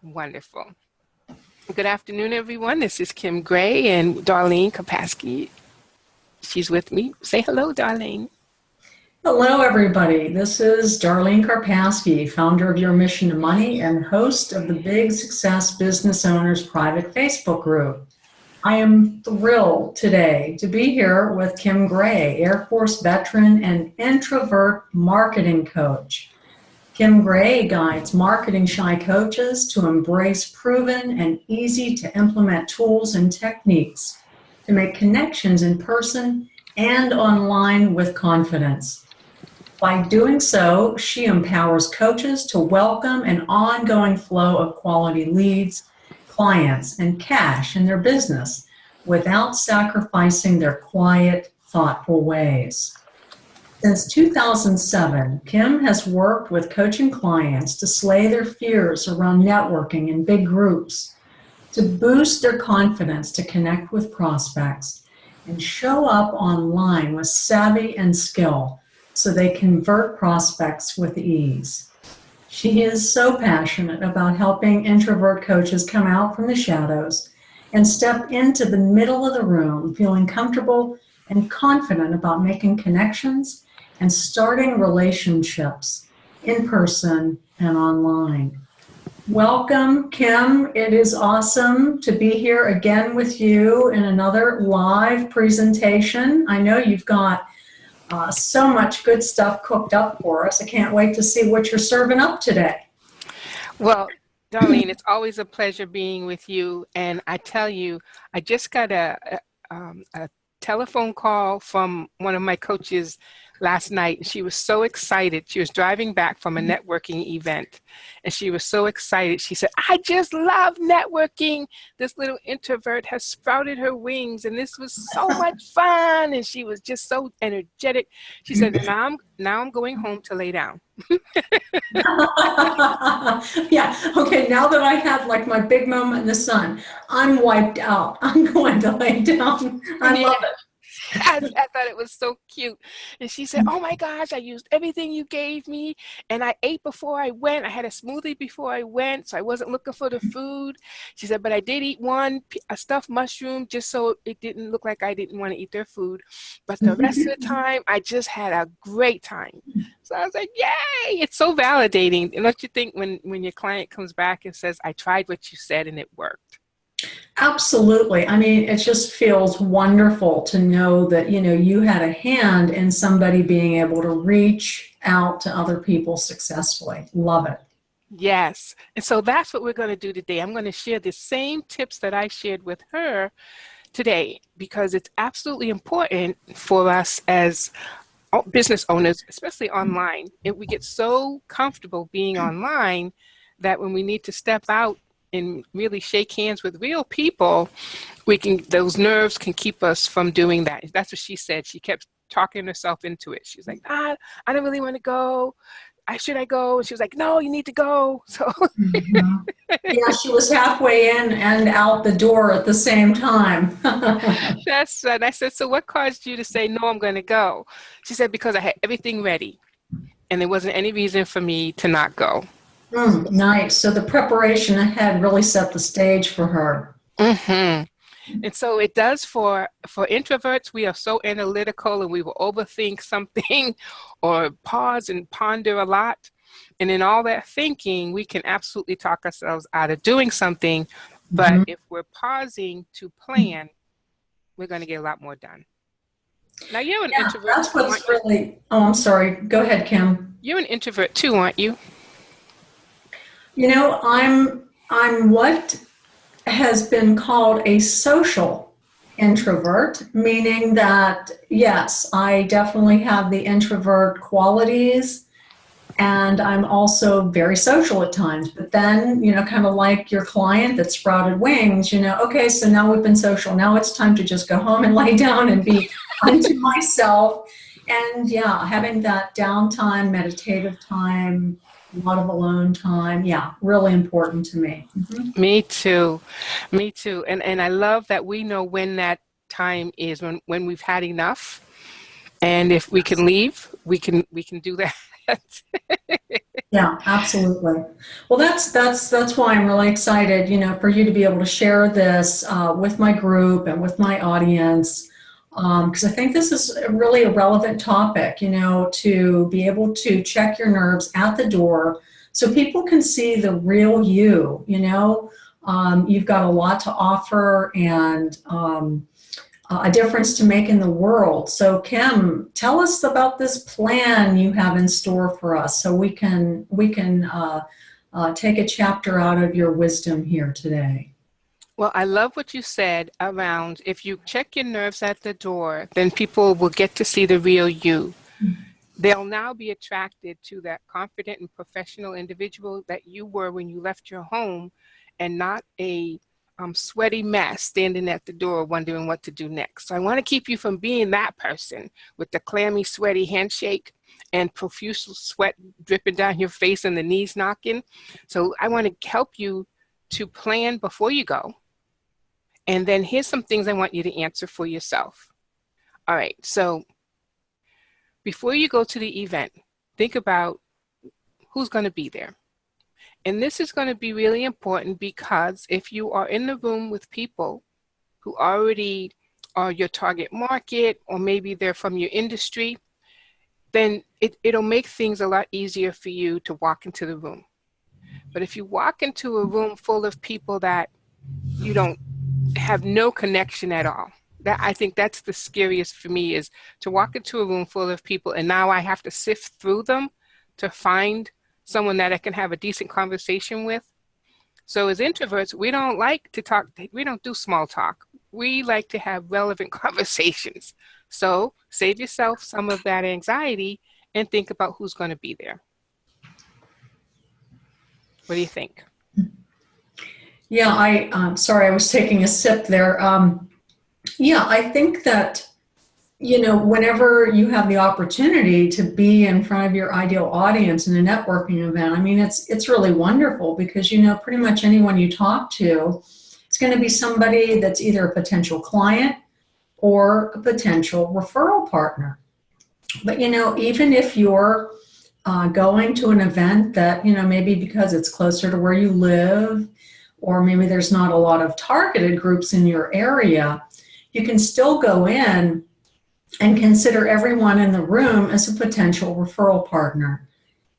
Wonderful. Good afternoon, everyone. This is Kim Gray and Darlene Kapasky. She's with me. Say hello, Darlene. Hello, everybody. This is Darlene Karpowski, founder of Your Mission to Money and host of the Big Success Business Owners private Facebook group. I am thrilled today to be here with Kim Gray, Air Force veteran and introvert marketing coach. Kim Gray guides marketing shy coaches to embrace proven and easy to implement tools and techniques to make connections in person and online with confidence. By doing so, she empowers coaches to welcome an ongoing flow of quality leads, clients, and cash in their business without sacrificing their quiet, thoughtful ways. Since 2007, Kim has worked with coaching clients to slay their fears around networking in big groups, to boost their confidence to connect with prospects, and show up online with savvy and skill so they convert prospects with ease. She is so passionate about helping introvert coaches come out from the shadows and step into the middle of the room, feeling comfortable and confident about making connections and starting relationships in person and online. Welcome, Kim. It is awesome to be here again with you in another live presentation. I know you've got so much good stuff cooked up for us. I can't wait to see what you're serving up today. Well, Darlene, it's always a pleasure being with you. And I tell you, I just got a telephone call from one of my coaches last night. She was so excited. She was driving back from a networking event, and she was so excited. She said, I just love networking. This little introvert has sprouted her wings, and this was so much fun. And she was just so energetic. She said, now I'm going home to lay down. Yeah, okay, now that I had like my big moment in the sun, I'm wiped out. I'm going to lay down. I love it. I thought it was so cute. And she said, oh my gosh, I used everything you gave me, and I ate before I went. I had a smoothie before I went, so I wasn't looking for the food. She said, but I did eat a stuffed mushroom just so it didn't look like I didn't want to eat their food. But the rest of the time, I just had a great time. So I was like, yay! It's so validating. And don't you think when your client comes back and says, I tried what you said and it worked? Absolutely. I mean, it just feels wonderful to know that, you had a hand in somebody being able to reach out to other people successfully. Love it. Yes. And so that's what we're going to do today. I'm going to share the same tips that I shared with her today, because it's absolutely important for us as business owners, especially online. We get so comfortable being online that when we need to step out and really shake hands with real people, those nerves can keep us from doing that. That's what she said. She kept talking herself into it. She was like, I don't really want to go. Should I go? And she was like, no, you need to go. So Yeah, she was halfway in and out the door at the same time. That's right. I said, so what caused you to say, no, I'm going to go? She said, because I had everything ready and there wasn't any reason for me to not go. Nice. So the preparation ahead really set the stage for her. Mm-hmm. And so it does for introverts. We are so analytical and we will overthink something or pause and ponder a lot. And in all that thinking, we can absolutely talk ourselves out of doing something. But if we're pausing to plan, we're going to get a lot more done. Now, you're an introvert. That's what's really, I'm sorry. Go ahead, Kim. You're an introvert too, aren't you? I'm what has been called a social introvert, meaning that, yes, I definitely have the introvert qualities, and I'm also very social at times. But then, kind of like your client that sprouted wings, okay, so now we've been social. Now it's time to just go home and lay down and be unto myself. And yeah, having that downtime, meditative time, a lot of alone time. Yeah, really important to me. Me too. And I love that we know when that time is, when we've had enough. And if we can leave, we can do that. Yeah, absolutely. Well, that's why I'm really excited, for you to be able to share this with my group and with my audience, because I think this is really a relevant topic, to be able to check your nerves at the door so people can see the real you. You've got a lot to offer and a difference to make in the world. So, Kim, tell us about this plan you have in store for us, so we can take a chapter out of your wisdom here today. Well, I love what you said around if you check your nerves at the door, then people will get to see the real you. They'll now be attracted to that confident and professional individual that you were when you left your home, and not a sweaty mess standing at the door wondering what to do next. So I want to keep you from being that person with the clammy, sweaty handshake and profuse sweat dripping down your face and the knees knocking. So I want to help you to plan before you go. And then here's some things I want you to answer for yourself. All right, so before you go to the event, think about who's going to be there. And this is going to be really important because if you are in the room with people who already are your target market, or maybe they're from your industry, then it'll make things a lot easier for you to walk into the room. But if you walk into a room full of people that you don't have no connection at all, that I think that's the scariest for me, is to walk into a room full of people and now I have to sift through them to find someone that I can have a decent conversation with. So as introverts, we don't like to talk, we don't do small talk. We like to have relevant conversations. So save yourself some of that anxiety and think about who's going to be there. What do you think? Yeah, sorry, I was taking a sip there. Yeah, I think that, whenever you have the opportunity to be in front of your ideal audience in a networking event, I mean, it's really wonderful because, pretty much anyone you talk to, it's going to be somebody that's either a potential client or a potential referral partner. But, even if you're going to an event that, maybe because it's closer to where you live, or maybe there's not a lot of targeted groups in your area, you can still go in and consider everyone in the room as a potential referral partner.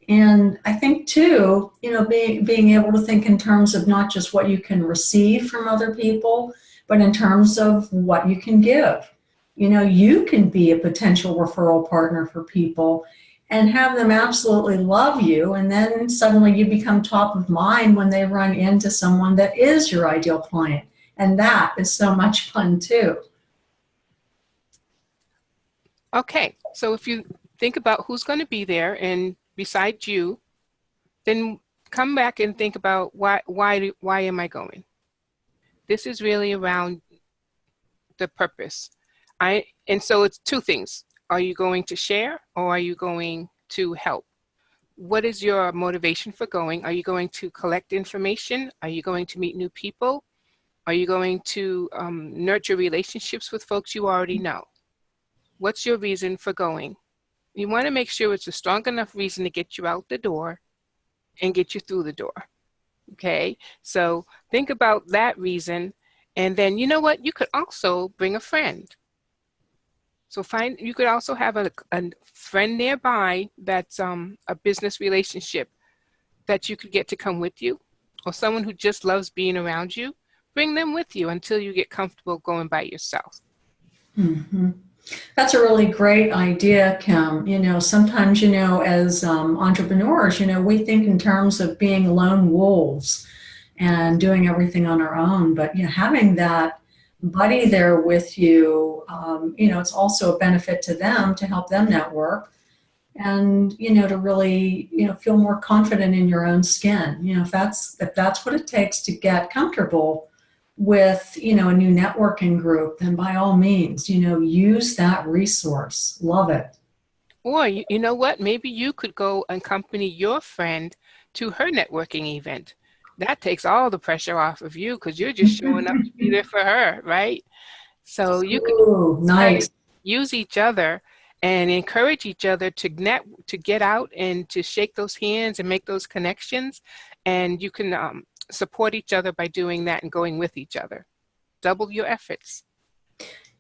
And I think too, being able to think in terms of not just what you can receive from other people, but in terms of what you can give. You can be a potential referral partner for people and have them absolutely love you. And then suddenly you become top of mind when they run into someone that is your ideal client. And that is so much fun too. Okay, so if you think about who's going to be there and besides you, then come back and think about why am I going? This is really around the purpose. And so it's two things. Are you going to share or are you going to help? What is your motivation for going? Are you going to collect information? Are you going to meet new people? Are you going to nurture relationships with folks you already know? What's your reason for going? You want to make sure it's a strong enough reason to get you out the door and get you through the door. Okay, so think about that reason. And then you know what? You could also bring a friend. So you could also have a friend nearby that's a business relationship that you could get to come with you, or someone who just loves being around you. Bring them with you until you get comfortable going by yourself. Mm-hmm. That's a really great idea, Kim. Sometimes, as entrepreneurs, we think in terms of being lone wolves and doing everything on our own. But having that buddy there with you, it's also a benefit to them to help them network and, to really, feel more confident in your own skin. If that's what it takes to get comfortable with, a new networking group, then by all means, use that resource. Love it. Or you know what? Maybe you could go accompany your friend to her networking event. That takes all the pressure off of you because you're just showing up to be there for her, right? So you could Ooh, kind of nice. use each other and encourage each other to get out and to shake those hands and make those connections. And you can support each other by doing that and going with each other. Double your efforts.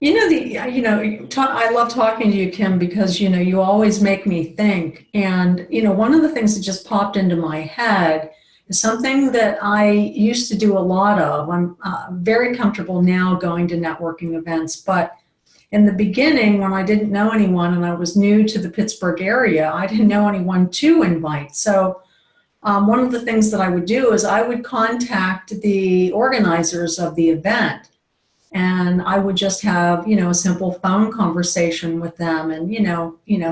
I love talking to you, Kim, because, you always make me think. And, one of the things that just popped into my head is something that I used to do a lot of. I'm very comfortable now going to networking events, but in the beginning, when I didn't know anyone and I was new to the Pittsburgh area, I didn't know anyone to invite. So one of the things that I would do is I would contact the organizers of the event, and I would just have, a simple phone conversation with them, and,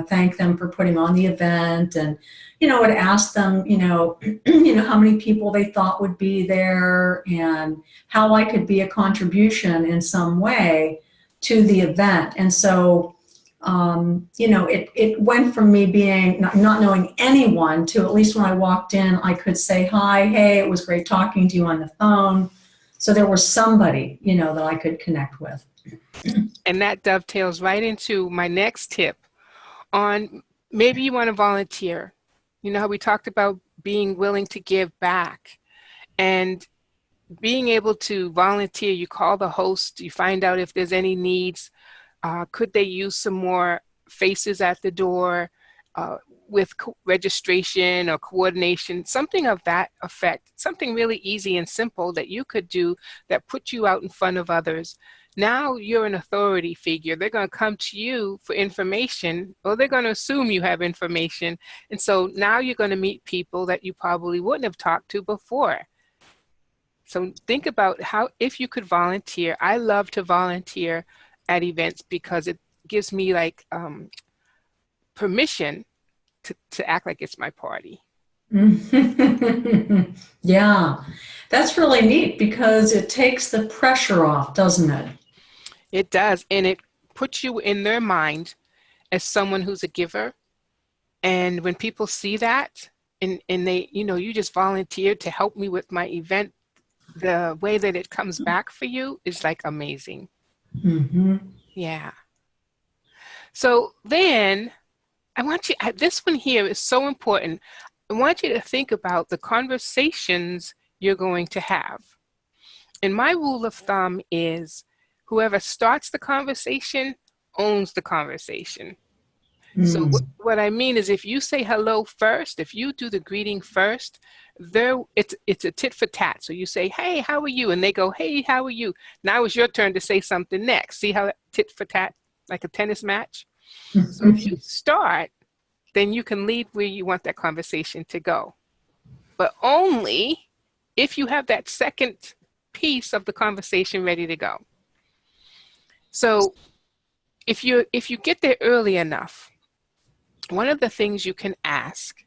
thank them for putting on the event, and, would ask them, how many people they thought would be there and how I could be a contribution in some way to the event. And so, it went from me being not knowing anyone to, at least when I walked in, I could say, hi, hey, it was great talking to you on the phone. So there was somebody, that I could connect with. And that dovetails right into my next tip on maybe you want to volunteer. You know how we talked about being willing to give back and being able to volunteer. You call the host, you find out if there's any needs. Could they use some more faces at the door with registration or coordination, something of that effect, something really easy and simple that you could do that put you out in front of others. Now you're an authority figure. They're going to come to you for information, or they're going to assume you have information. And so now you're going to meet people that you probably wouldn't have talked to before. So think about how, if you could volunteer. I love to volunteer at events because it gives me like permission to act like it's my party. Yeah, that's really neat because it takes the pressure off, doesn't it? It does, and it puts you in their mind as someone who's a giver. And when people see that, and they, you just volunteered to help me with my event, the way that it comes back for you is like amazing. Mm-hmm. Yeah. So then I want you, this one here is so important. I want you to think about the conversations you're going to have. And my rule of thumb is whoever starts the conversation owns the conversation. So what I mean is if you say hello first, if you do the greeting first, it's a tit for tat. So you say, hey, how are you? And they go, hey, how are you? Now it's your turn to say something next. See how tit for tat, like a tennis match? So if you start, then you can lead where you want that conversation to go. But only if you have that second piece of the conversation ready to go. So if you get there early enough, one of the things you can ask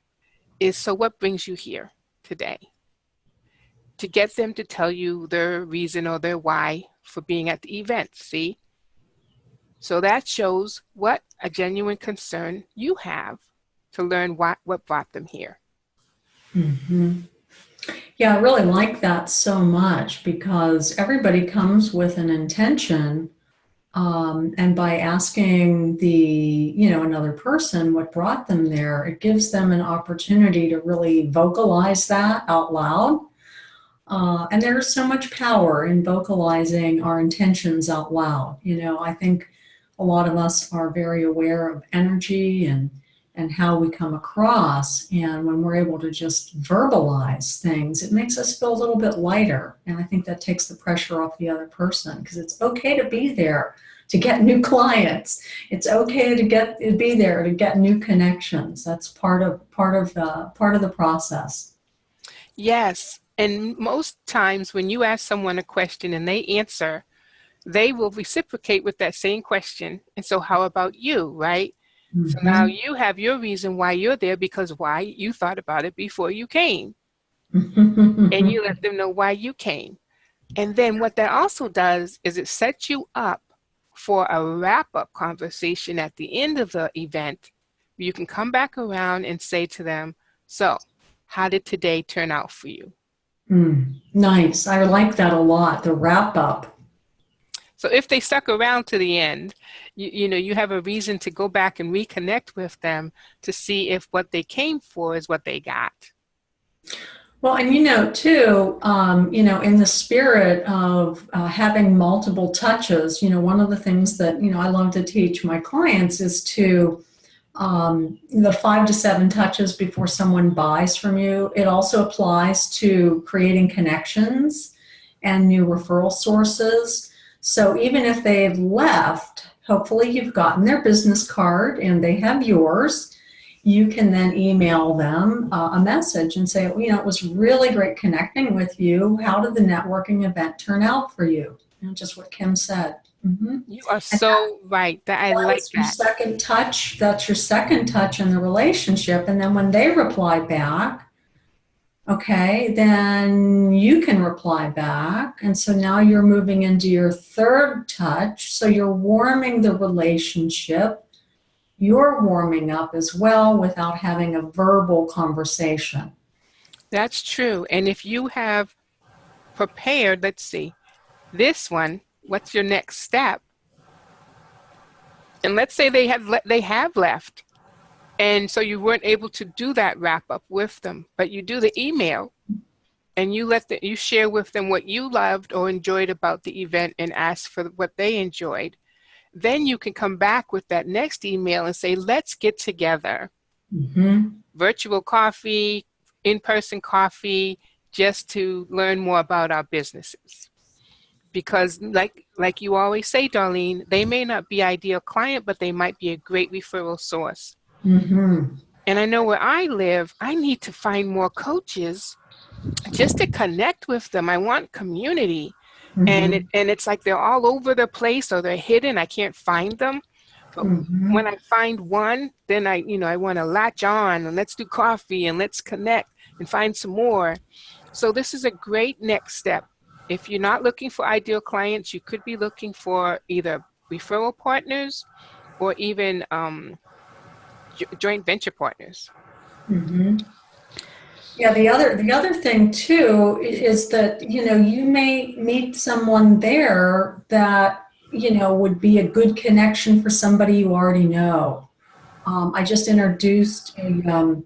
is, so what brings you here today? To get them to tell you their reason or their why for being at the event, see? So that shows what a genuine concern you have to learn what brought them here. Mm-hmm. Yeah, I really like that so much because everybody comes with an intention. And by asking another person what brought them there, it gives them an opportunity to really vocalize that out loud. And there's so much power in vocalizing our intentions out loud. I think a lot of us are very aware of energy and how we come across. And when we're able to just verbalize things, it makes us feel a little bit lighter. And I think that takes the pressure off the other person because it's okay to be there to get new clients. It's okay to be there to get new connections. That's part of the process. Yes. And most times when you ask someone a question and they answer, they will reciprocate with that same question. And so how about you, right? Mm-hmm. So now you have your reason why you're there because why you thought about it before you came. And you let them know why you came. And then what that also does is it sets you up for a wrap-up conversation at the end of the event. You can come back around and say to them, so how did today turn out for you? Nice. I like that a lot, the wrap-up. So if they stuck around to the end, you know, you have a reason to go back and reconnect with them to see if what they came for is what they got. Well, and too, in the spirit of having multiple touches, one of the things that, I love to teach my clients is to the 5 to 7 touches before someone buys from you. It also applies to creating connections and new referral sources. So even if they've left, hopefully you've gotten their business card and they have yours. You can then email them a message and say, it was really great connecting with you. How did the networking event turn out for you? Just what Kim said. Mm-hmm. You are so right. I like Your that. second touch. That's your second touch in the relationship. And then when they reply back, okay, then you can reply back. And so now you're moving into your third touch. So you're warming the relationship. You're warming up as well without having a verbal conversation. That's true. And if you have prepared, let's see, this one, what's your next step? And let's say they have left. And so you weren't able to do that wrap up with them, but you do the email and you share with them what you loved or enjoyed about the event and ask for what they enjoyed. Then you can come back with that next email and say, let's get together. Mm-hmm. Virtual coffee, in-person coffee, just to learn more about our businesses. Because like you always say, Darlene, they may not be ideal client, but they might be a great referral source. Mm-hmm. And I know where I live, I need to find more coaches just to connect with them. I want community. Mm-hmm. And it's like they're all over the place or they're hidden. I can't find them. But Mm-hmm. when I find one, then I want to latch on and let's do coffee and let's connect and find some more. So this is a great next step. If you're not looking for ideal clients, you could be looking for either referral partners or even joint venture partners. Mm-hmm. Yeah, the other thing too is that you may meet someone there that would be a good connection for somebody you already know. I just introduced a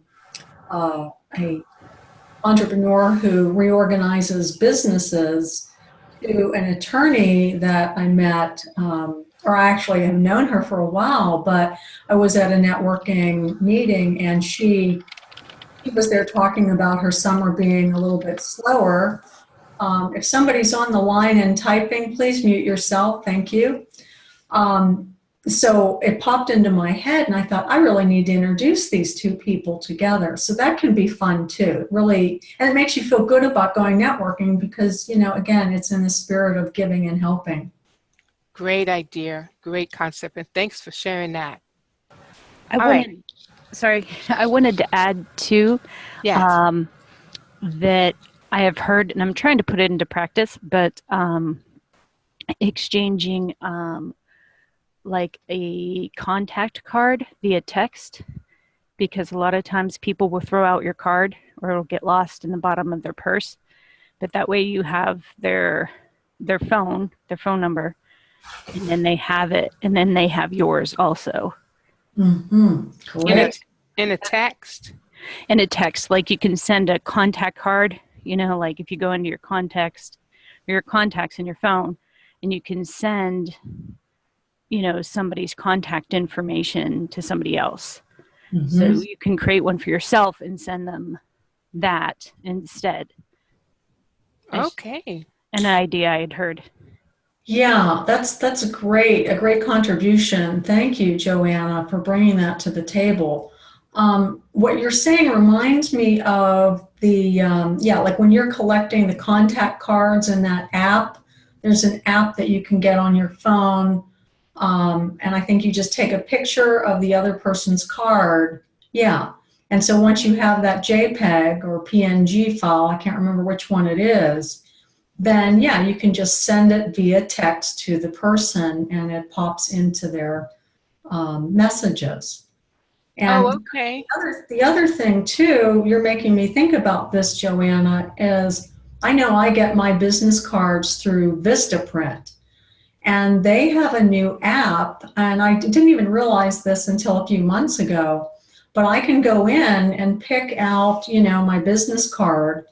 entrepreneur who reorganizes businesses to an attorney that I met, or I actually have known her for a while, but I was at a networking meeting and she was there talking about her summer being a little bit slower. If somebody's on the line and typing, please mute yourself. Thank you. So it popped into my head and I thought, I really need to introduce these two people together. So that can be fun too, really. And it makes you feel good about going networking because, again, it's in the spirit of giving and helping. Great idea. Great concept. And thanks for sharing that. I wanted to add too, Yes. that I have heard, and I'm trying to put it into practice, but exchanging like a contact card via text, because a lot of times people will throw out your card or it'll get lost in the bottom of their purse. But that way you have their phone number, and then they have it, and then they have yours also. Mm-hmm. Great. In a text? In a text, like you can send a contact card, like if you go into your contacts in your phone, and you can send, somebody's contact information to somebody else. Mm-hmm. So you can create one for yourself and send them that instead. Okay. An idea I had heard. Yeah, that's a great contribution. Thank you, Joanna, for bringing that to the table. What you're saying reminds me of the, like when you're collecting the contact cards in that app, there's an app that you can get on your phone. And I think you just take a picture of the other person's card. Yeah. And so once you have that JPEG or PNG file, I can't remember which one it is, then yeah, you can just send it via text to the person and it pops into their messages. And okay. The other thing too, you're making me think about this, Joanna, is I know I get my business cards through Vistaprint. and they have a new app, and I didn't even realize this until a few months ago, but I can go in and pick out, my business card,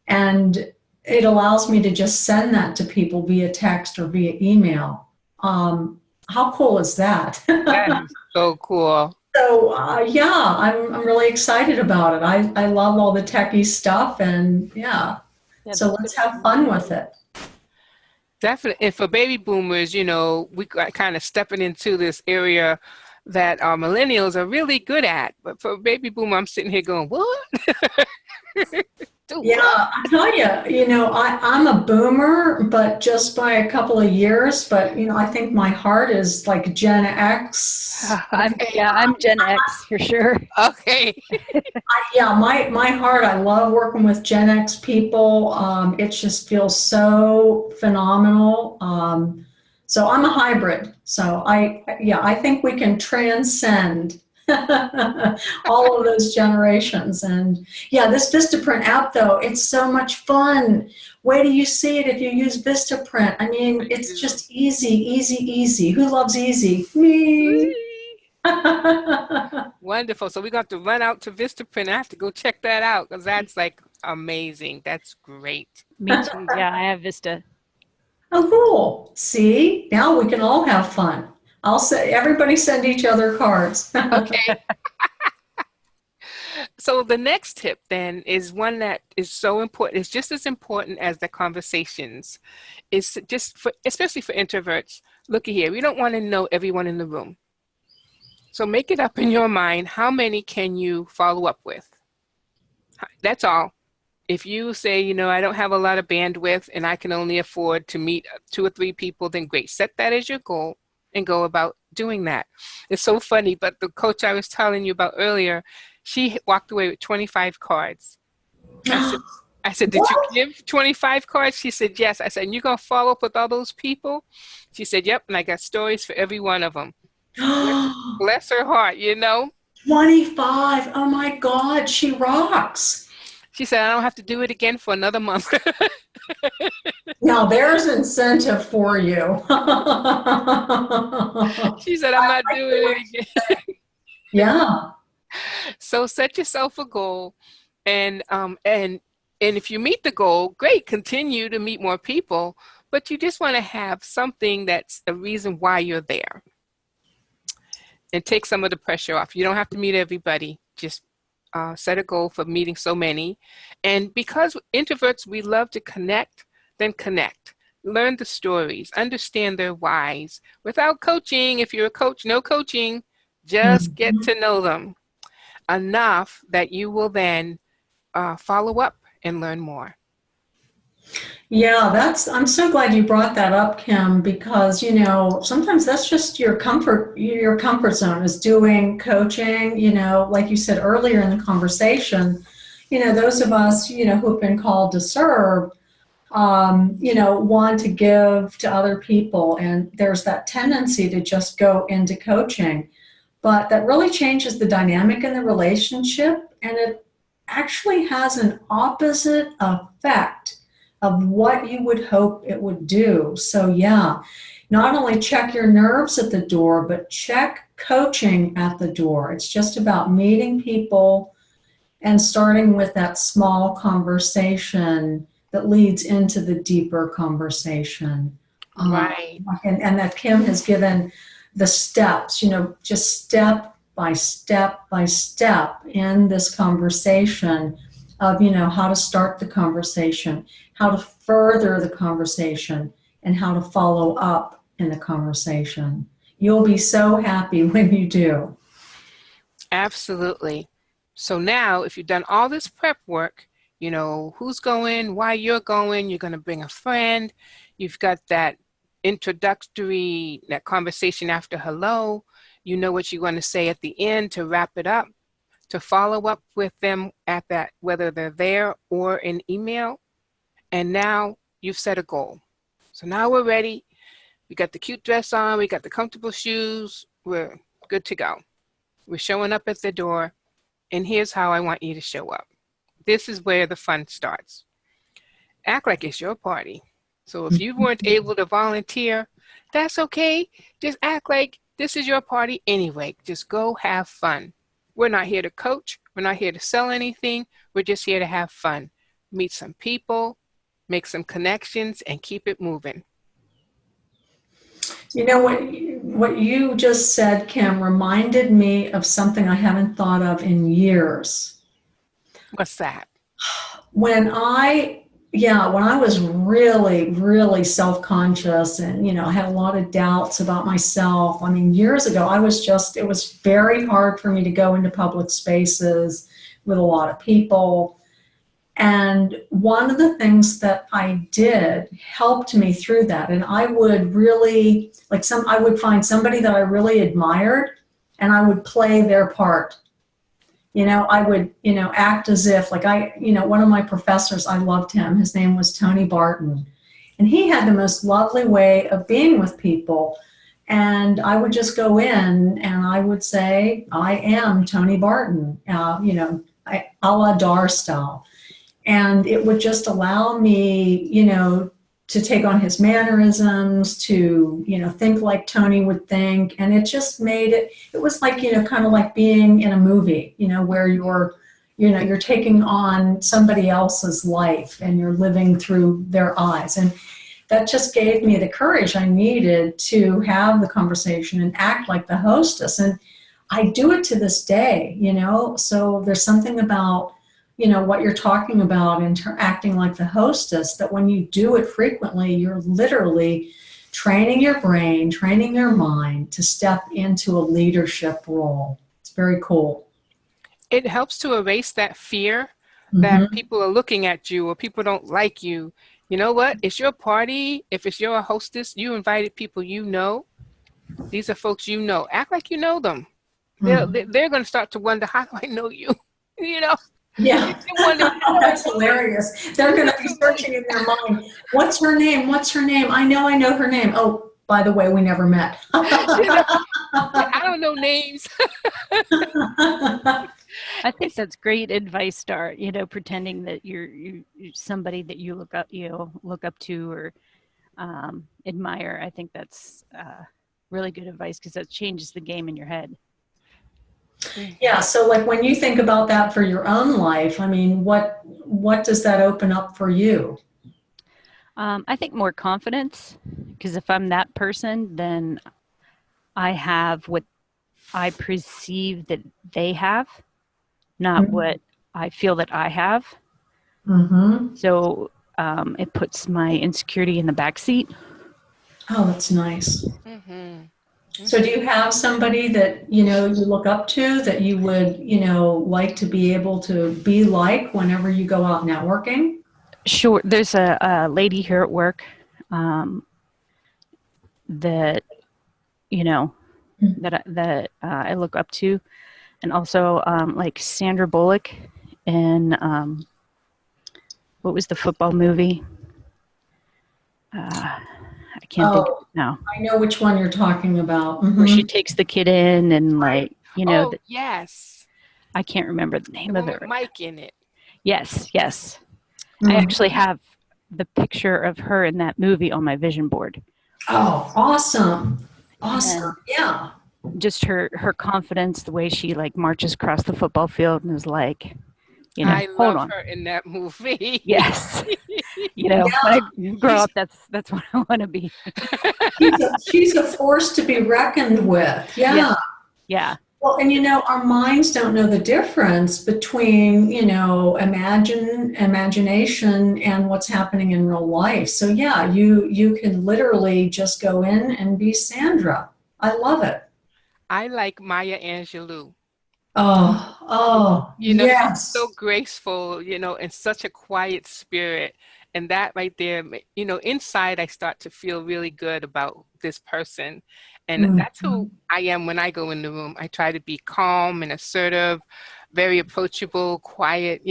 and it allows me to just send that to people via text or via email. How cool is that? That is so cool. So yeah, I'm really excited about it. I love all the techie stuff, and yeah, Yeah, so let's have fun with it. Definitely. And for baby boomers, we got kind of stepping into this area that our millennials are really good at. But for baby boomer, I'm sitting here going, what? Do Yeah, what? I tell you, I'm a boomer, but just by a couple of years. But I think my heart is like Gen X. Okay. I'm Gen X for sure. Okay. Yeah, my heart. I love working with Gen X people. It just feels so phenomenal. So I'm a hybrid. So I think we can transcend all of those generations. And yeah, this Vistaprint app though, it's so much fun. Wait till you see it if you use Vistaprint. I mean, it's just easy, easy, easy. Who loves easy? Me. Wonderful. So we got to run out to Vistaprint. I have to go check that out because that's like amazing. That's great. Me too. Yeah, I have Vista. Oh, cool. See, now we can all have fun. I'll say, everybody send each other cards. Okay. So the next tip then is one that is so important. It's just as important as the conversations. It's just for, especially for introverts. Looky here, we don't want to know everyone in the room. So make it up in your mind, how many can you follow up with? That's all. If you say, I don't have a lot of bandwidth and I can only afford to meet 2 or 3 people, then great. Set that as your goal and go about doing that. It's so funny, but the coach I was telling you about earlier, she walked away with 25 cards. I said, did you give 25 cards? She said, yes. I said, and you're going to follow up with all those people? She said, yep, and I got stories for every one of them. Bless her heart, 25. Oh my God, she rocks. She said, I don't have to do it again for another month. Now there's incentive for you. She said, I'm not doing it again. Yeah. So set yourself a goal, and if you meet the goal, great, continue to meet more people, but you just want to have something that's a reason why you're there. And take some of the pressure off. You don't have to meet everybody. Just set a goal for meeting so many. And because introverts, we love to connect, then connect. Learn the stories, understand their whys. Without coaching, if you're a coach, no coaching, just get to know them enough that you will then follow up and learn more. Yeah, I'm so glad you brought that up, Kim, because, sometimes that's just your comfort zone is doing coaching, like you said earlier in the conversation, those of us, who've been called to serve, want to give to other people. And there's that tendency to just go into coaching, but that really changes the dynamic in the relationship. And it actually has an opposite effect of what you would hope it would do. So yeah, not only check your nerves at the door, but check coaching at the door. It's just about meeting people and starting with that small conversation that leads into the deeper conversation. Right. And that Kim has given the steps, just step by step by step in this conversation of, how to start the conversation, how to further the conversation, and how to follow up in the conversation. You'll be so happy when you do. Absolutely. So now, if you've done all this prep work, who's going, why you're going, you're going to bring a friend, you've got that introductory, that conversation after hello, you know what you're going to say at the end to wrap it up, to follow up with them at that, whether they're there or in email. And now you've set a goal. So now we're ready. We got the cute dress on. We got the comfortable shoes. We're good to go. We're showing up at the door. And here's how I want you to show up. This is where the fun starts. Act like it's your party. So if you weren't able to volunteer, That's okay. Just act like this is your party anyway. Just go have fun. We're not here to coach. We're not here to sell anything. We're just here to have fun. Meet some people, make some connections, and keep it moving. You know what you just said, Kim, reminded me of something I haven't thought of in years. What's that? When I was really, really self-conscious and, I had a lot of doubts about myself. I mean, years ago, it was very hard for me to go into public spaces with a lot of people. And one of the things that I did helped me through that. And I would really, I would find somebody that I really admired and I would play their part. I would, act as if one of my professors, I loved him. His name was Tony Barton. And he had the most lovely way of being with people. And I would just go in and I would say, I am Tony Barton, a la Dar style. And it would just allow me, to take on his mannerisms, to, think like Tony would think. And it just made it was like, kind of like being in a movie, where you're taking on somebody else's life and you're living through their eyes. And that just gave me the courage I needed to have the conversation and act like the hostess. And I do it to this day, so there's something about, what you're talking about acting like the hostess, that when you do it frequently, you're literally training your brain, training your mind to step into a leadership role. It's very cool. It helps to erase that fear that people are looking at you or people don't like you. You know what? It's your party. If it's your hostess, you invited people you know. These are folks you know. Act like you know them. They're going to start to wonder, how do I know you? Yeah, that's hilarious. They're going to be searching in their mind. What's her name? What's her name? I know her name. Oh, by the way, we never met. I don't know names. I think that's great advice, Dar. Pretending that you're somebody that you look up to or admire. I think that's really good advice because that changes the game in your head. Yeah, so when you think about that for your own life, I mean, what does that open up for you? I think more confidence, because if I'm that person, then I have what I perceive that they have, not what I feel that I have. So it puts my insecurity in the back seat. Oh, that's nice. So do you have somebody that, you look up to that you would, like to be able to be like whenever you go out networking? Sure. There's a lady here at work that, that I look up to. And also like Sandra Bullock in, what was the football movie? I can't think of it now. I know which one you're talking about. Where she takes the kid in and Yes. I can't remember the name of it. Mike in it. Yes. I actually have the picture of her in that movie on my vision board. Oh, awesome. Yeah. Just her confidence, the way she marches across the football field and is like, I love her in that movie. Yes. When I grow up, that's what I want to be. she's a force to be reckoned with. Yeah. Well, and our minds don't know the difference between, imagination and what's happening in real life. So yeah, you can literally just go in and be Sandra. I love it. I like Maya Angelou. Yes. So graceful, and such a quiet spirit. And that right there, inside I start to feel really good about this person. And that's who I am when I go in the room. I try to be calm and assertive, very approachable, quiet,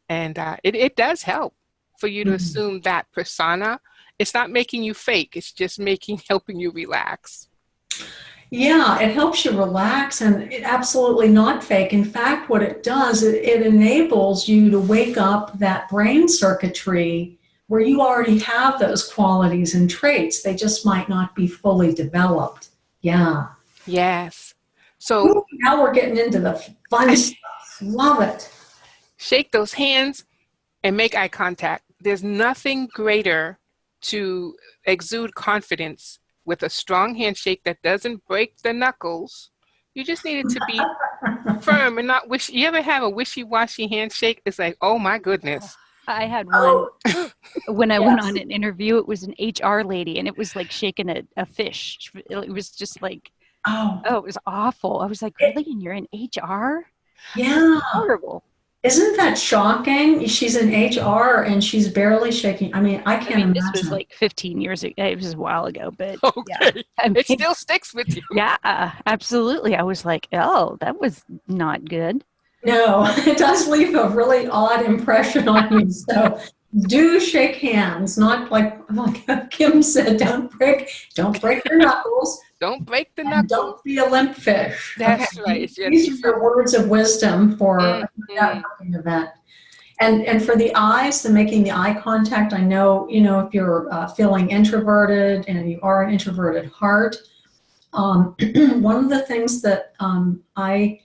and it does help for you to assume that persona. It's not making you fake. It's just helping you relax. Yeah, it helps you relax and it absolutely not fake. In fact, what it does, it enables you to wake up that brain circuitry where you already have those qualities and traits. They just might not be fully developed. Yeah. Yes. So Ooh, now we're getting into the fun stuff. Love it. shake those hands and make eye contact. There's nothing greater to exude confidence with a strong handshake that doesn't break the knuckles. You just need it to be firm and not wish. You ever have a wishy-washy handshake? It's like, oh my goodness. I had Oh, one when I went yes. on an interview. It was an HR lady, and it was like shaking a fish. It was just like, Oh, oh, it was awful. I was like, really? And you're in HR? That's yeah. horrible. Isn't that shocking? She's in HR and she's barely shaking. I mean, I I can't mean, this was imagine. like 15 years ago. It was a while ago, but yeah. Okay. I It mean, still sticks with you. yeah, absolutely. I was like, oh, that was not good. No, it does leave a really odd impression on you. So do shake hands, not like Kim said, don't break your knuckles Don't break the and knuckles. don't be a limp fish. Okay. That's right. It's your These are your words of wisdom for a mm-hmm. networking event. And for the eyes, the making the eye contact, I know, if you're feeling introverted and you are an introverted heart, one of the things that I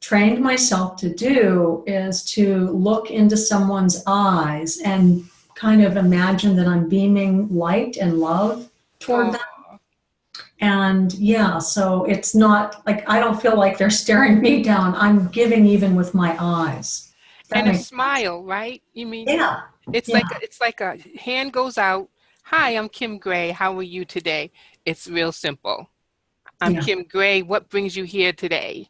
trained myself to do is to look into someone's eyes and kind of imagine that I'm beaming light and love toward them. Oh. And yeah, so it's not like I don't feel like they're staring me down. I'm giving even with my eyes. That And a makes sense. smile, right? You mean Yeah, it's yeah, like a hand goes out. Hi, I'm Kim Gray. How are you today? It's real simple. I'm yeah. Kim Gray. What brings you here today?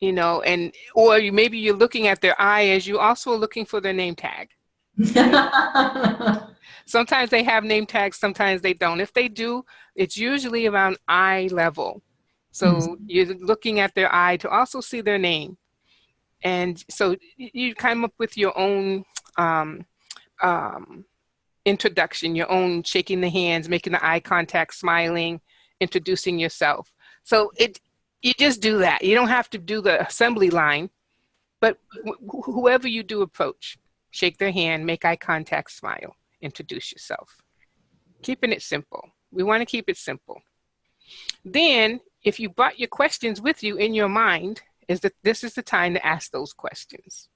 And or maybe you're looking at their eye as you also are looking for their name tag. Sometimes they have name tags, sometimes they don't. If they do, it's usually around eye level. So you're looking at their eye to also see their name. And so you come up with your own um, introduction, your own shaking the hands, making the eye contact, smiling, introducing yourself. So you just do that. You don't have to do the assembly line, but whoever you do approach, shake their hand, make eye contact, smile, introduce yourself. Keeping it simple. We want to keep it simple. Then, if you brought your questions with you in your mind, this is the time to ask those questions.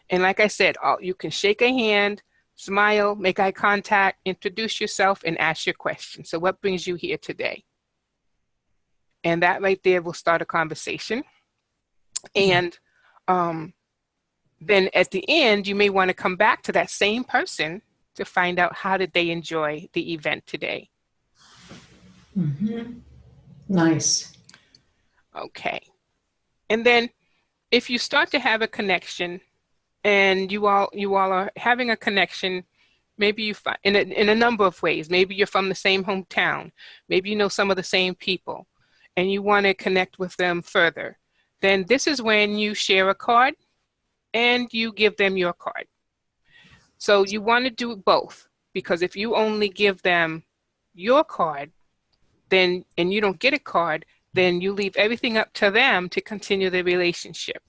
And like I said, you can shake a hand, smile, make eye contact, introduce yourself, and ask your question. So what brings you here today? And that right there will start a conversation. And then at the end, you may want to come back to that same person to find out how did they enjoy the event today. Mm-hmm. Nice. Okay. And then if you start to have a connection and you all are having a connection, maybe you find in a number of ways. Maybe you're from the same hometown. Maybe you know some of the same people and you want to connect with them further. Then this is when you share a card and you give them your card. So you want to do both, because if you only give them your card, then and you don't get a card, then you leave everything up to them to continue the relationship.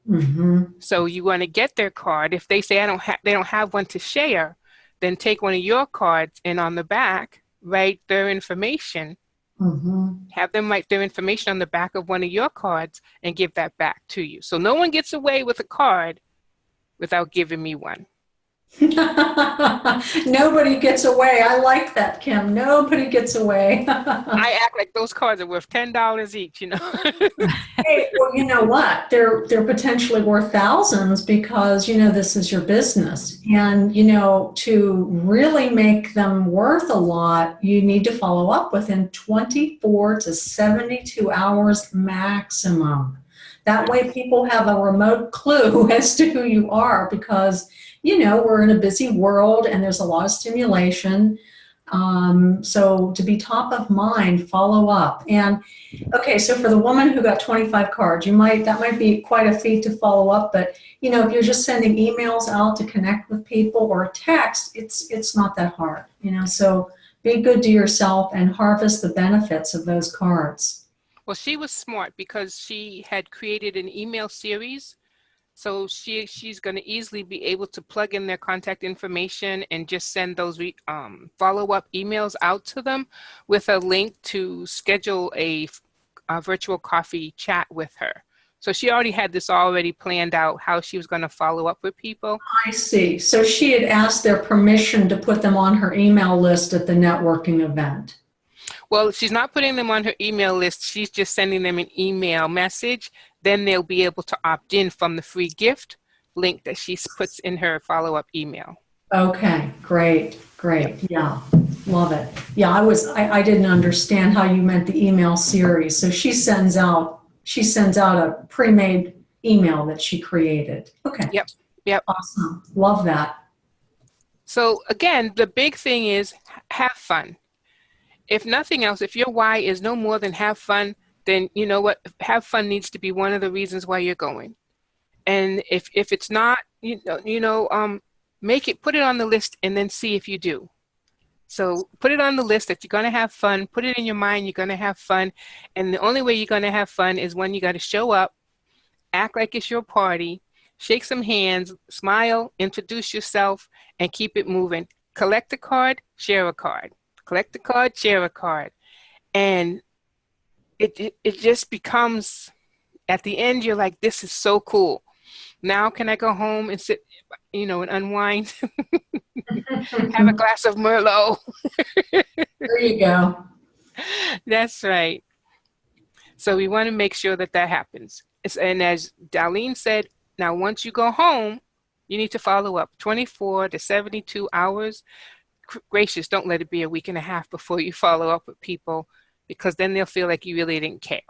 Mm-hmm. So you want to get their card. If they say they don't have one to share, then take one of your cards and on the back write their information. Mm-hmm. Have them write their information on the back of one of your cards and give that back to you. So no one gets away with a card without giving me one. Nobody gets away. I like that, Kim. Nobody gets away. I act like those cards are worth $10 each, Hey, well, you know what? They're potentially worth thousands because, this is your business. And, to really make them worth a lot, you need to follow up within 24 to 72 hours maximum. That way people have a remote clue as to who you are because, we're in a busy world and there's a lot of stimulation. So to be top of mind, follow up. And okay, so for the woman who got 25 cards, that might be quite a feat to follow up, but if you're just sending emails out to connect with people or a text, it's not that hard, so be good to yourself and harvest the benefits of those cards. Well, she was smart because she had created an email series. So she's going to easily be able to plug in their contact information and just send those follow-up emails out to them with a link to schedule a virtual coffee chat with her. So she already had this already planned out, how she was going to follow up with people. I see. So she had asked their permission to put them on her email list at the networking event. Well, she's not putting them on her email list. She's just sending them an email message. Then they'll be able to opt in from the free gift link that she puts in her follow-up email. Okay, great. Yeah, love it. Yeah, I didn't understand how you meant the email series. So she sends out a pre-made email that she created. Okay. Yep. Awesome. Love that. So again, the big thing is have fun. If nothing else, if your why is no more than have fun, then you know what? Have fun needs to be one of the reasons why you're going. And if it's not, put it on the list and then see if you do. So put it on the list that you're going to have fun. Put it in your mind you're going to have fun. And the only way you're going to have fun is when you got to show up, act like it's your party, shake some hands, smile, introduce yourself, and keep it moving. Collect a card, share a card. Collect a card, share a card. And it just becomes, at the end, you're like, this is so cool. Now can I go home and sit, and unwind? Have a glass of Merlot. There you go. That's right. So we want to make sure that happens. And as Darlene said, now once you go home, you need to follow up 24 to 72 hours. Gracious, don't let it be a week and a half before you follow up with people, because then they'll feel like you really didn't care.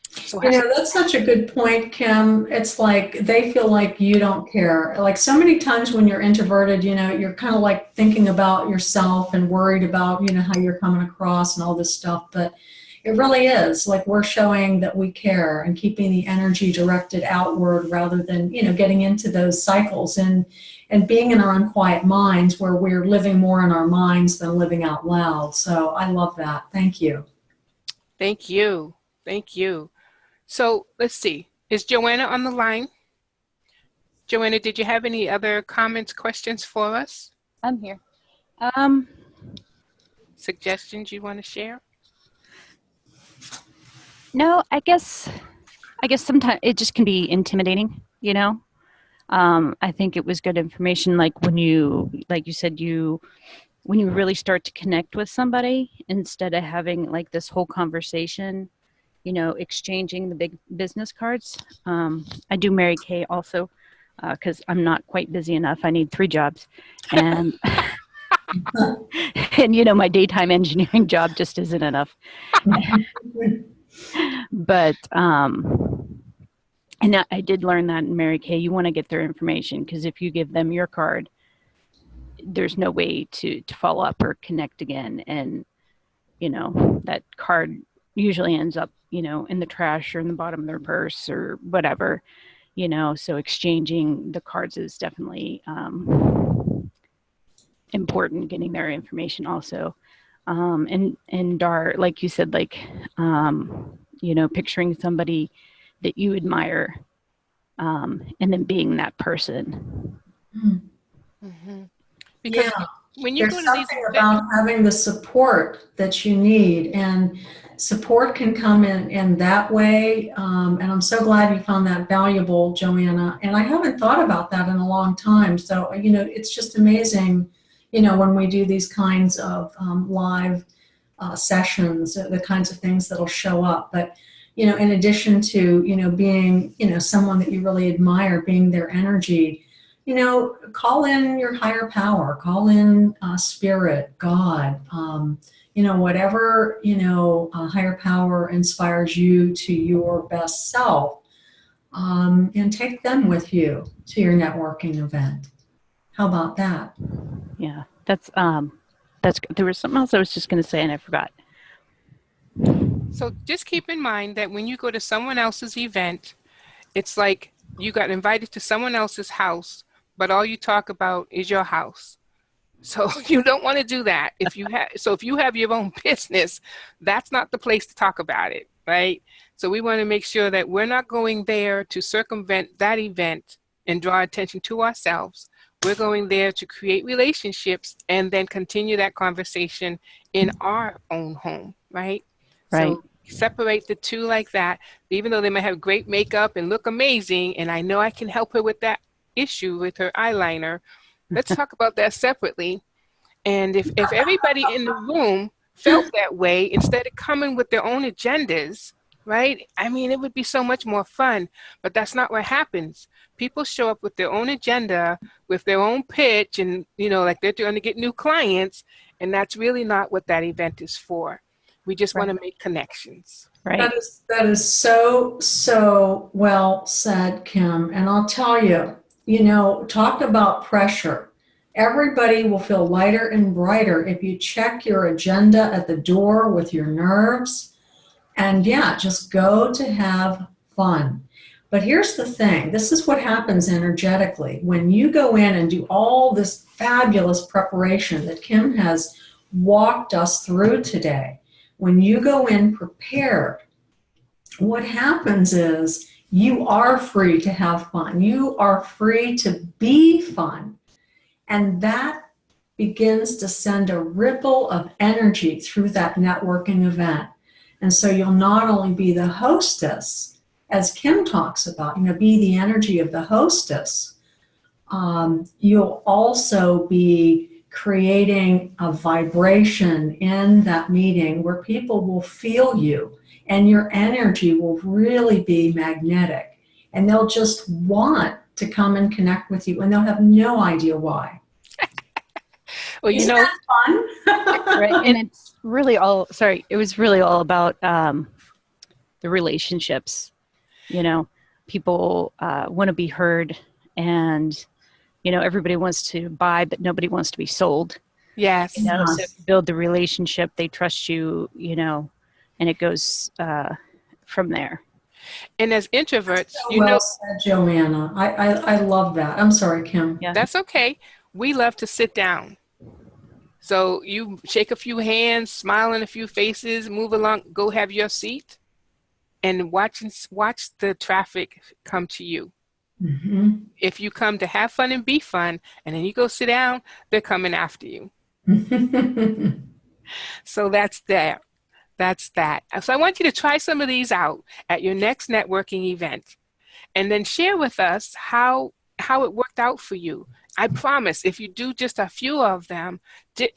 So that's such a good point, Kim. It's like they feel like you don't care. Like so many times when you're introverted, you're kind of like thinking about yourself and worried about, how you're coming across and all this stuff. But it really is like we're showing that we care and keeping the energy directed outward rather than, getting into those cycles and being in our unquiet minds where we're living more in our minds than living out loud. So I love that. Thank you. Thank you. Thank you. So let's see. Is Joanna on the line? Joanna, did you have any other comments, questions for us? I'm here. Suggestions you want to share? No, I guess sometimes it just can be intimidating, I think it was good information, like when you said, when you really start to connect with somebody, instead of having like this whole conversation, exchanging the big business cards. I do Mary Kay also, because I'm not quite busy enough. I need 3 jobs. And, and my daytime engineering job just isn't enough. But, and I did learn that in Mary Kay, you want to get their information, because if you give them your card, there's no way to follow up or connect again. And, that card usually ends up, in the trash or in the bottom of their purse or whatever, so exchanging the cards is definitely important, getting their information also. And like you said, like, picturing somebody that you admire, and then being that person. Mm-hmm. Because when you there's something about having the support that you need, and support can come in that way. And I'm so glad you found that valuable, Joanna. And I haven't thought about that in a long time. So, it's just amazing, when we do these kinds of live sessions, the kinds of things that'll show up. But, in addition to, being, someone that you really admire, being their energy, call in your higher power, call in spirit, God, whatever, higher power inspires you to your best self, and take them with you to your networking event. How about that? Yeah, that's there was something else I was just going to say and I forgot. So just keep in mind that when you go to someone else's event, it's like you got invited to someone else's house, but all you talk about is your house. So you don't want to do that. If you have your own business, that's not the place to talk about it. right? So we want to make sure that we're not going there to circumvent that event and draw attention to ourselves. We're going there to create relationships and then continue that conversation in our own home, right? Right. So separate the two like that, even though they might have great makeup and look amazing, and I know I can help her with that issue with her eyeliner. Let's talk about that separately. And if everybody in the room felt that way, instead of coming with their own agendas, right? I mean, it would be so much more fun, but that's not what happens. People show up with their own agenda, with their own pitch, and, like they're trying to get new clients, and that's really not what that event is for. We just want to make connections. Right. That is so well said, Kim. And I'll tell you, talk about pressure. Everybody will feel lighter and brighter if you check your agenda at the door with your nerves. And yeah, just go to have fun. But here's the thing. This is what happens energetically. When you go in and do all this fabulous preparation that Kim has walked us through today, when you go in prepared, what happens is you are free to have fun. You are free to be fun. And that begins to send a ripple of energy through that networking event. And so you'll not only be the hostess, as Kim talks about, be the energy of the hostess. You'll also be creating a vibration in that meeting where people will feel you, and your energy will really be magnetic, and they'll just want to come and connect with you, and they'll have no idea why. Well, Isn't that fun? Right. And it's really it was really all about the relationships. People want to be heard, and everybody wants to buy, but nobody wants to be sold. Yes. So build the relationship, they trust you, and it goes from there. And as introverts, well said, Joanna. I love that. I'm sorry, Kim. Yeah. That's okay. We love to sit down. So you shake a few hands, smile in a few faces, move along, go have your seat, and watch the traffic come to you. Mm-hmm. If you come to have fun and be fun, and then you go sit down, they're coming after you. So that's that. That's that. So I want you to try some of these out at your next networking event, and then share with us how it worked out for you. I promise, if you do just a few of them,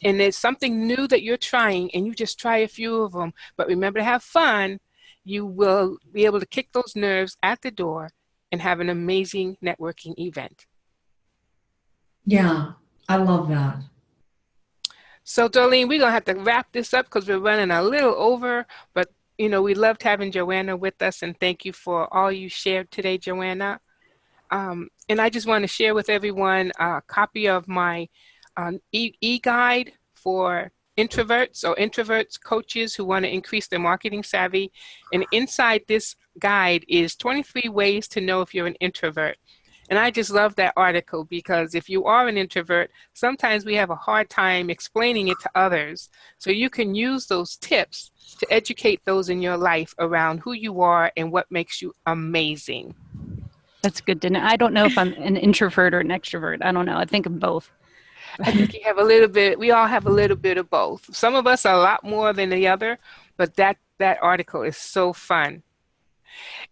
and there's something new that you're trying, and you just try a few of them, but remember to have fun, you will be able to kick those nerves at the door and have an amazing networking event. Yeah, I love that. So, Darlene, we're going to have to wrap this up because we're running a little over, but, we loved having Joanna with us, and thank you for all you shared today, Joanna. And I just want to share with everyone a copy of my e-guide for introverts or introverts coaches who want to increase their marketing savvy. And inside this guide is 23 ways to know if you're an introvert. And I just love that article because if you are an introvert, sometimes we have a hard time explaining it to others. So you can use those tips to educate those in your life around who you are and what makes you amazing. That's good to know. I don't know if I'm an introvert or an extrovert. I don't know. I think I'm both. I think you have a little bit, we all have a little bit of both. Some of us are a lot more than the other, but that article is so fun.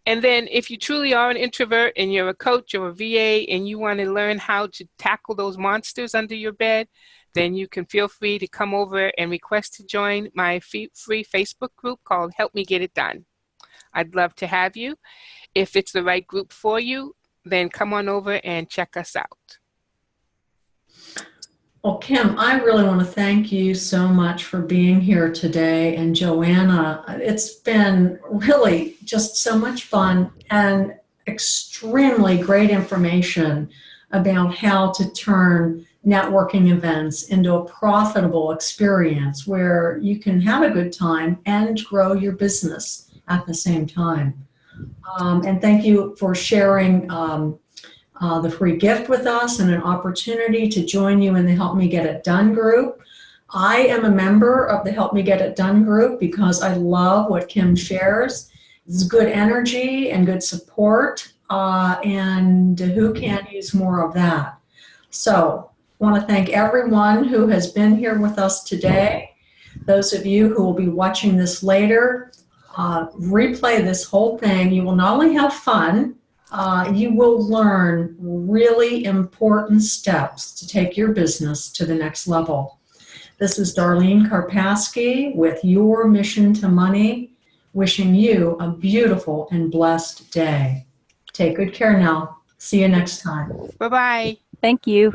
And then if you truly are an introvert and you're a coach or a VA and you want to learn how to tackle those monsters under your bed, then you can feel free to come over and request to join my free Facebook group called Help Me Get It Done. I'd love to have you. If it's the right group for you, then come on over and check us out. Well, Kim, I really want to thank you so much for being here today. And Joanna, it's been really just so much fun and extremely great information about how to turn networking events into a profitable experience where you can have a good time and grow your business at the same time. And thank you for sharing the free gift with us and an opportunity to join you in the Help Me Get It Done group. I am a member of the Help Me Get It Done group because I love what Kim shares. It's good energy and good support, and who can't use more of that? So I want to thank everyone who has been here with us today. Those of you who will be watching this later, replay this whole thing. You will not only have fun, you will learn really important steps to take your business to the next level. This is Darlene Karpasky with Your Mission to Money, wishing you a beautiful and blessed day. Take good care now. See you next time. Bye-bye. Thank you.